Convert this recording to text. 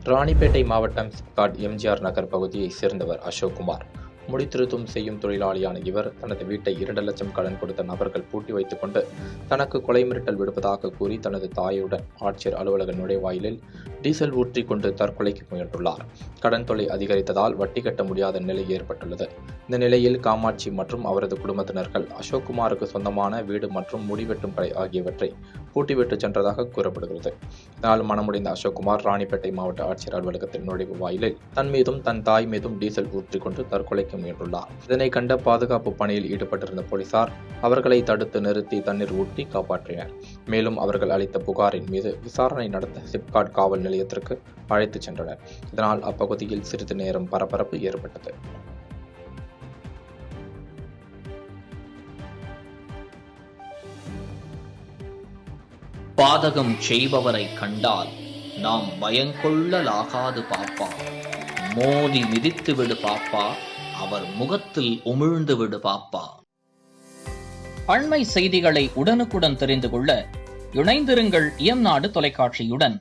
ராணிப்பேட்டை மாவட்டம் சிப்காட் எம்ஜிஆர் நகர் பகுதியைச் சேர்ந்தவர் அசோக்குமார். முடித்திருத்தும் செய்யும் தொழிலாளியான இவர் தனது வீட்டை 2 லட்சம் கடன் கொடுத்த நபர்கள் பூட்டி வைத்துக் கொண்டு தனக்கு கொலை மிரட்டல் விடுப்பதாக கூறி தனது தாயுடன் ஆட்சியர் அலுவலக நுழைவாயிலில் டீசல் ஊற்றிக் கொண்டு தற்கொலைக்கு முயன்றுள்ளார். கடன் தொல்லை அதிகரித்ததால் வட்டி கட்ட முடியாத நிலை ஏற்பட்டுள்ளது. இந்த நிலையில் காமாட்சி மற்றும் அவரது குடும்பத்தினர்கள் அசோக்குமாருக்கு சொந்தமான வீடு மற்றும் முடிவெட்டும் கடை ஆகியவற்றை பூட்டிவிட்டு சென்றதாக கூறப்படுகிறது. இதனால் மனமுடைந்த அசோக்குமார் ராணிப்பேட்டை மாவட்ட ஆட்சியர் அலுவலகத்தின் நுழைவு வாயிலில் தன் மீதும் தன் தாய் மீதும் டீசல் ஊற்றிக் கொண்டு தற்கொலைக்கு முயன்றுள்ளார். இதனை கண்ட பாதுகாப்பு பணியில் ஈடுபட்டிருந்த போலீசார் அவர்களை தடுத்து நிறுத்தி தண்ணீர் ஊற்றி காப்பாற்றினர். மேலும் அவர்கள் அளித்த புகாரின் மீது விசாரணை நடத்த சிப்காட் காவல் நிலையத்திற்கு அழைத்துச் சென்றனர். இதனால் அப்பகுதியில் சிறிது நேரம் பரபரப்பு ஏற்பட்டது. பாதகம் செய்பவரை கண்டால் நாம் பயங்கொள்ளலாகாது பாப்பா. மோதி மிதித்து விடு பாப்பா, அவர் முகத்தில் உமிழ்ந்து விடு பாப்பா. அண்மை செய்திகளை உடனுக்குடன் தெரிந்து கொள்ள இணைந்திருங்கள் இயம்நாடு தொலைக்காட்சியுடன்.